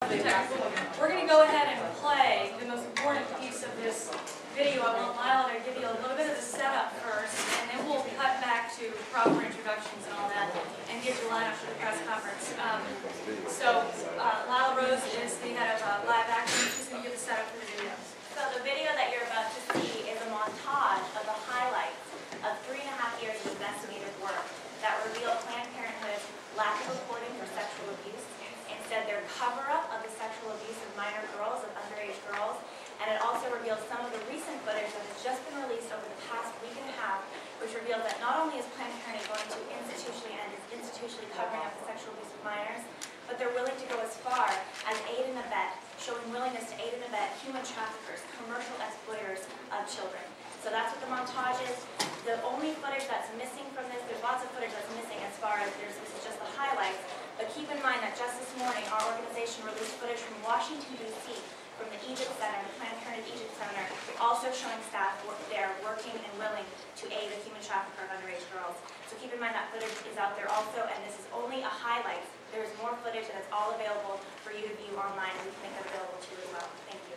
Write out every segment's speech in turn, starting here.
We're going to go ahead and play the most important piece of this video. I want Lila to give you a little bit of the setup first, and then we'll cut back to proper introductions and all that, and get you lined up for the press conference. Lila Rose is the head of live action. She's going to give the setup for the video. So the video that you're about to see is a montage of the highlights of 3.5 years of investigative work that reveal Planned Parenthood's lack of reporting for sexual abuse, instead their cover-up of the sexual abuse of minor girls, of underage girls, and it also reveals some of the recent footage that has just been released over the past week and a half, which reveals that not only is Planned Parenthood going to institutionally covering up the sexual abuse of minors, but they're willing to go as far as aid and abet, showing willingness to aid and abet human traffickers, commercial exploiters of children. So that's what the montage is. The only footage that's missing from this, there's lots of footage that's missing as far as this is just the highlights, but keep in mind that just this morning our organization released footage from Washington, D.C., from the Egypt Center, the Planned Parenthood Egypt Center, also showing staff there working and willing to aid the human trafficker of underage girls. So keep in mind that footage is out there also, and this is only a highlight. There is more footage that's all available for you to view online, and we can make that available to you as well. Thank you.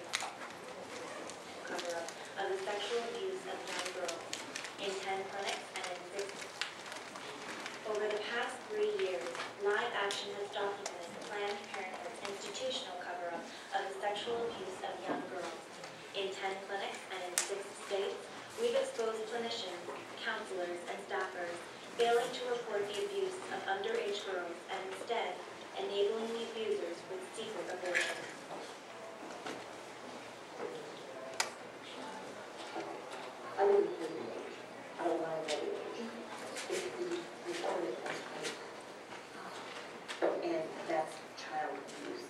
Cover-up of the sexual abuse of young girls in 10 clinics and in 6. Over the past 3 years, Live Action has documented Planned Parenthood's institutional cover-up of the sexual abuse of young girls. In 10 clinics and in 6 states, we've exposed clinicians, counselors, and staffers failing to report the abuse of underage girls and instead enabling the abusers with secret abortions. I don't mind that if we report it as rape, and that's child abuse.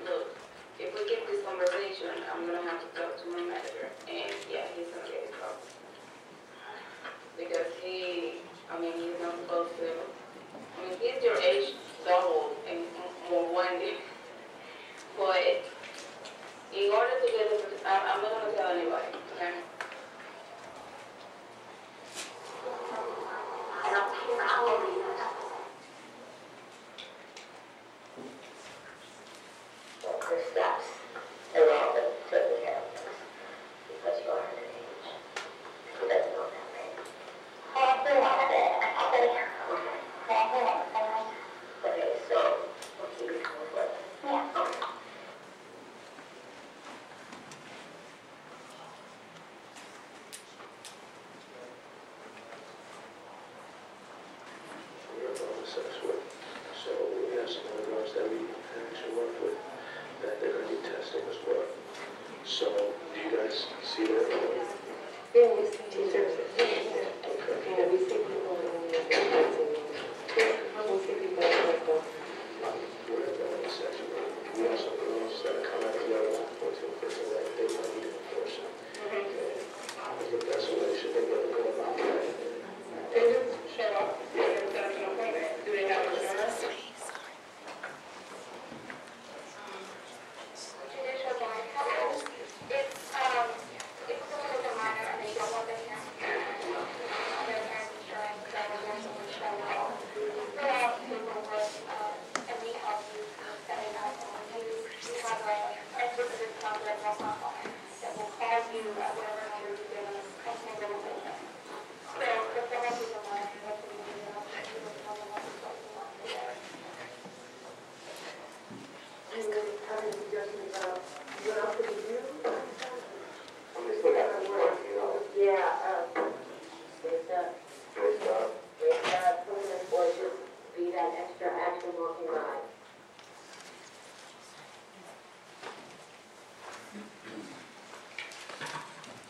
Look, if we get this conversation, I'm gonna have to talk to my manager, and yeah, he's gonna get his call. Because he's not supposed to, he's your age double and more one day. But in order to get this, I'm not gonna tell anybody, okay? And I'm here all of you. The steps around the certain characters because you are an age. Who doesn't know that name? Okay, so we'll keep it cool for it. Yeah. Okay. Sex with. So we have some other girls that we actually work with that they're going to be testing as well. So do you guys see that? Yeah, we see teachers. Okay. And we see people in the testing. We see people in the We're at that section. We have some girls that are coming together to a person that they might need an abortion. And I think that's the way should they go about that. They just show up and set up an appointment. Do they have insurance? Judicial bond coverage. It's someone is a minor and they don't want their parents' insurance, that will definitely show up. Fill out paperwork, and we help you set it up. We have a specific contract that will call you at whatever number you give us, customer realization. So if the rest is a minor, that's what we do. You really have a suggestion about what else could we do? I'm just looking at the work, you know. Yeah, it's not permanent or just be that extra action walking by.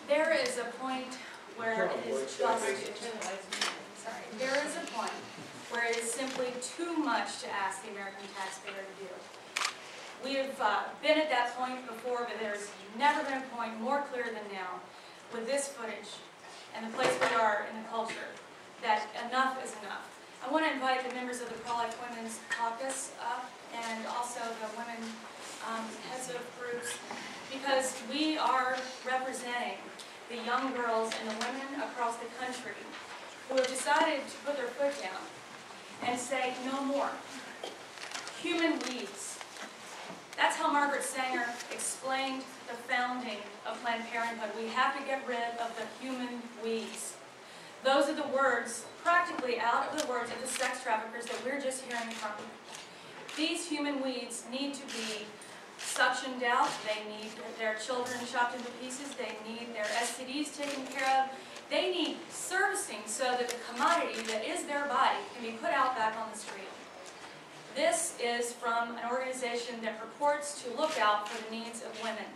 There is a point where it is just, there is a point where it is simply too much to ask the American taxpayer to do. We have been at that point before, but there's never been a point more clear than now with this footage and the place we are in the culture that enough is enough. I want to invite the members of the Pro-Life Women's Caucus up and also the women heads of groups, because we are representing the young girls and the women across the country who have decided to put their foot down and say no more. Human weeds. That's how Margaret Sanger explained the founding of Planned Parenthood. We have to get rid of the human weeds. Those are the words, practically out of the words of the sex traffickers that we're just hearing from. These human weeds need to be suctioned out. They need their children chopped into pieces. They need their STDs taken care of. They need servicing so that the commodity that is their body can be put out back on the street. This is from an organization that purports to look out for the needs of women.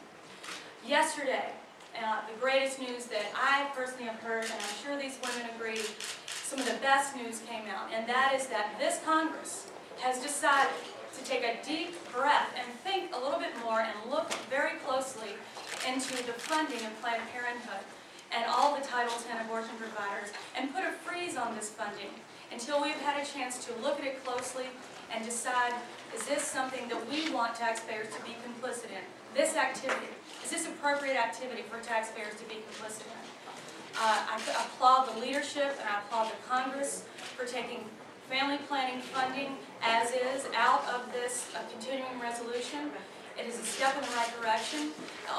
Yesterday, the greatest news that I personally have heard, and I'm sure these women agree, some of the best news came out, and that is that this Congress has decided to take a deep breath and think a little bit more and look very closely into the funding of Planned Parenthood and all the Title X abortion providers, and put a freeze on this funding until we've had a chance to look at it closely and decide, is this something that we want taxpayers to be complicit in? This activity, is this appropriate activity for taxpayers to be complicit in? I applaud the leadership and I applaud the Congress for taking family planning funding as is out of this continuing resolution. It is a step in the right direction,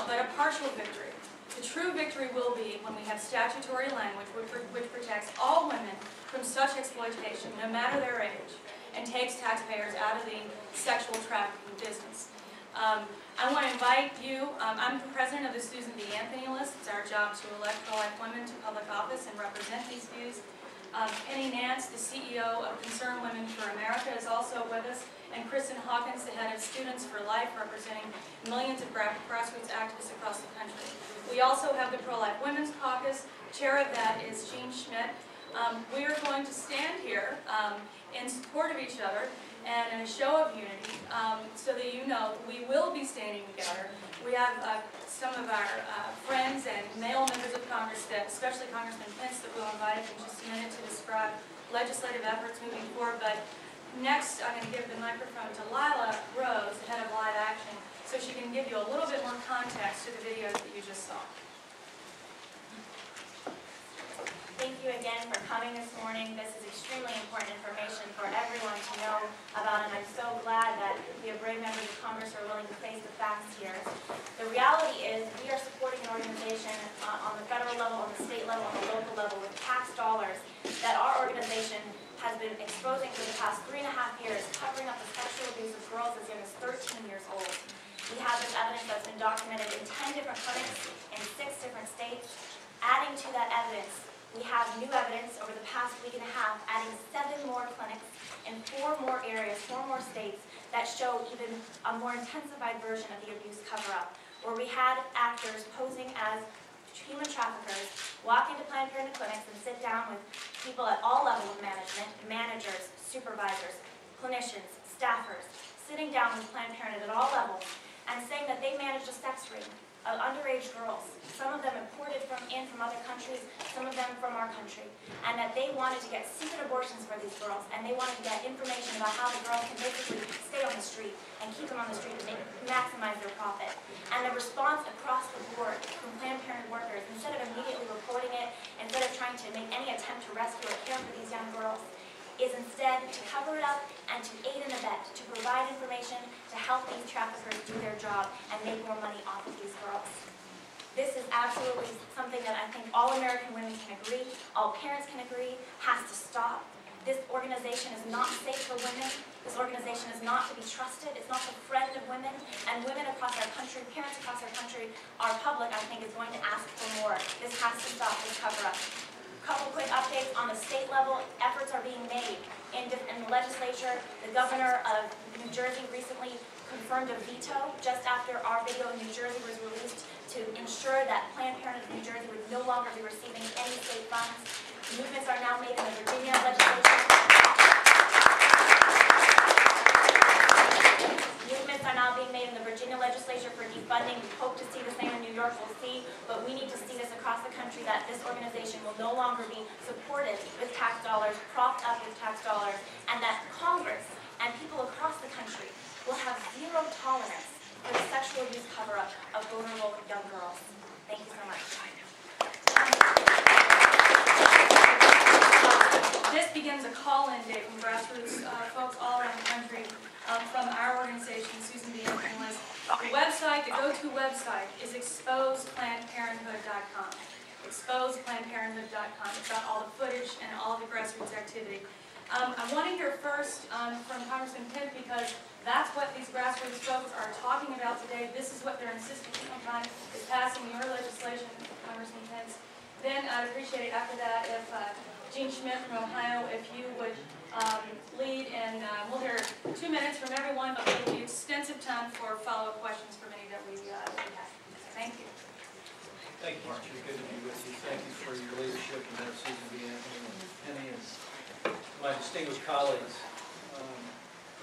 but a partial victory. The true victory will be when we have statutory language which protects all women from such exploitation, no matter their age, and takes taxpayers out of the sexual trafficking business. I want to invite you, I'm the president of the Susan B. Anthony list. It's our job to elect pro-life women to public office and represent these views. Penny Nance, the CEO of Concerned Women for America, is also with us, and Kristen Hawkins, the head of Students for Life, representing millions of grassroots activists across the country. We also have the Pro-Life Women's Caucus. Chair of that is Jean Schmidt. We are going to stand here in support of each other and in a show of unity, so that you know we will be standing together. We have some of our friends and male members of Congress, especially Congressman Pence, that we'll invite in just a minute to describe legislative efforts moving forward. But next, I'm going to give the microphone to Lila Rose, head of Live Action, so she can give you a little bit more context to the videos that you just saw. Thank you again for coming this morning. This is extremely important information for everyone to know about, and I'm so glad that we have brave members of Congress who are willing to face the facts here. The reality is we are supporting an organization on the federal level, on the state level, on the local level with tax dollars that our organization has been exposing for the past 3.5 years, covering up the sexual abuse of girls as young as 13 years old. We have this evidence that's been documented in 10 different clinics in 6 different states. Adding to that evidence, we have new evidence over the past week and a half, adding 7 more clinics in 4 more areas, 4 more states, that show even a more intensified version of the abuse cover-up, where we had actors posing as human traffickers walk into Planned Parenthood clinics and sit down with people at all levels of management, managers, supervisors, clinicians, staffers, sitting down with Planned Parenthood at all levels and saying that they managed a sex ring of underage girls, some of them imported from other countries, some of them from our country, and that they wanted to get secret abortions for these girls, and they wanted to get information about how the girls can basically stay on the street and keep them on the street to maximize their profit. And the response across the board from Planned Parenthood workers, instead of immediately reporting it, instead of trying to make any attempt to rescue or care for these young girls, is instead to cover it up and to aid and abet, to provide information to help these traffickers do their job and make more money off of these girls. This is absolutely something that I think all American women can agree, all parents can agree, has to stop. This organization is not safe for women. This organization is not to be trusted. It's not the friend of women. And women across our country, parents across our country, our public, I think, is going to ask for more. This has to stop, this cover-up. Couple quick updates on the state level. Efforts are being made in the legislature. The governor of New Jersey recently confirmed a veto just after our video in New Jersey was released to ensure that Planned Parenthood of New Jersey would no longer be receiving any state funds. Movements are now made in the Virginia legislature. Movements are now being made in the Virginia legislature for defunding. We hope to see the same in New York. We'll see, but we need to see this across the country, that this organization will no longer be supported with tax dollars, propped up with tax dollars, and that Congress and people across the country will have zero tolerance for the sexual abuse cover-up of vulnerable young girls. Thank you so much. This begins a call-in day from grassroots folks all around the country from our organization, Susan B. and Liz. The website, the go-to website is exposeplannedparenthood.com. exposeplannedparenthood.com. It's got all the footage and all the grassroots activity. I want to hear first from Congressman Pence, because that's what these grassroots folks are talking about today. This is what they're insisting upon, is passing your legislation, Congressman Pence. Then I'd appreciate it after that if Gene Schmidt from Ohio, if you would lead, and we'll hear 2 minutes from everyone, but we'll give you extensive time for follow-up questions from any that we have. Thank you. Thank you, Marcia. Good to be with you. Thank you for your leadership, and that's Susan B. Anthony and Penny, and my distinguished colleagues who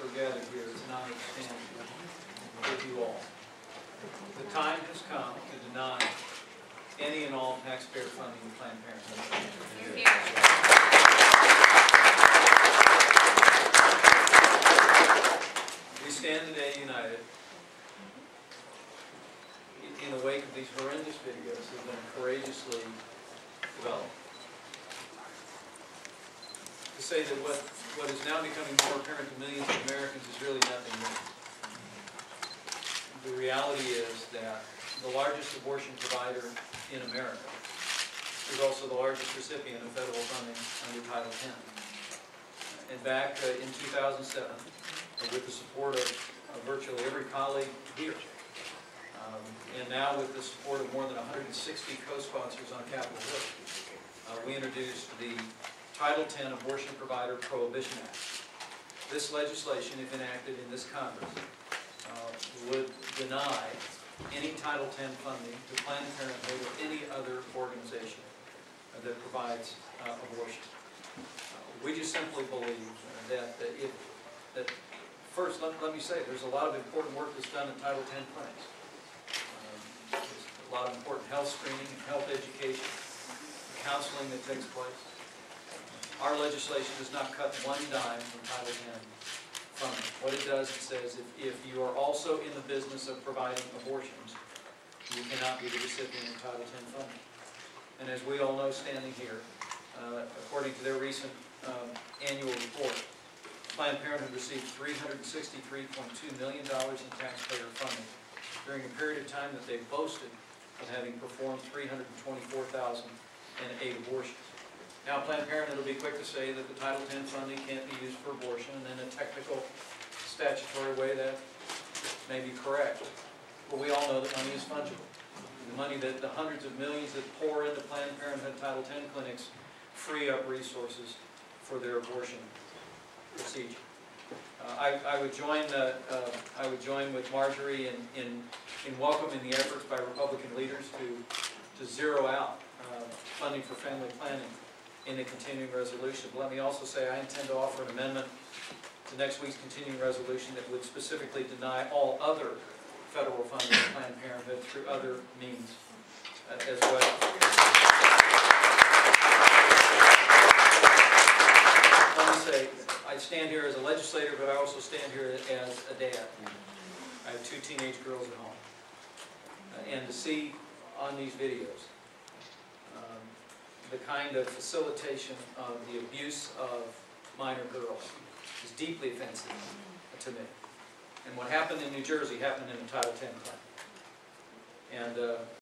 are gathered here. It's an honor to stand with you all. The time has come to deny any and all taxpayer funding of Planned Parenthood. We stand today united in the wake of these horrendous videos that have been courageously developed. To say that what is now becoming more apparent to millions of Americans is really nothing new. The reality is that the largest abortion provider in America is also the largest recipient of federal funding under Title X. And back in 2007, with the support of virtually every colleague here, and now with the support of more than 160 co-sponsors on Capitol Hill, we introduced the Title X Abortion Provider Prohibition Act. This legislation, if enacted in this Congress, would deny any Title X funding to Planned Parenthood or any other organization that provides abortion. We just simply believe that first, let me say, there's a lot of important work that's done in Title X clinics. There's a lot of important health screening and health education, counseling that takes place. Our legislation does not cut one dime from Title X funding. What it does, it says if you are also in the business of providing abortions, you cannot be the recipient of Title X funding. And as we all know standing here, according to their recent annual report, Planned Parenthood received $363.2 million in taxpayer funding during a period of time that they boasted of having performed 324,008 abortions. Now, Planned Parenthood will be quick to say that the Title X funding can't be used for abortion, and in a technical, statutory way that may be correct. But we all know that money is fungible. The money that the hundreds of millions that pour into Planned Parenthood Title X clinics free up resources for their abortion procedure. I would join with Marjorie in welcoming the efforts by Republican leaders to zero out funding for family planning in the continuing resolution. But let me also say I intend to offer an amendment to next week's continuing resolution that would specifically deny all other federal funding of Planned Parenthood through other means as well. Let me say, I stand here as a legislator, but I also stand here as a dad. I have 2 teenage girls at home. And to see on these videos the kind of facilitation of the abuse of minor girls is deeply offensive to me. And what happened in New Jersey happened in a Title X clinic. And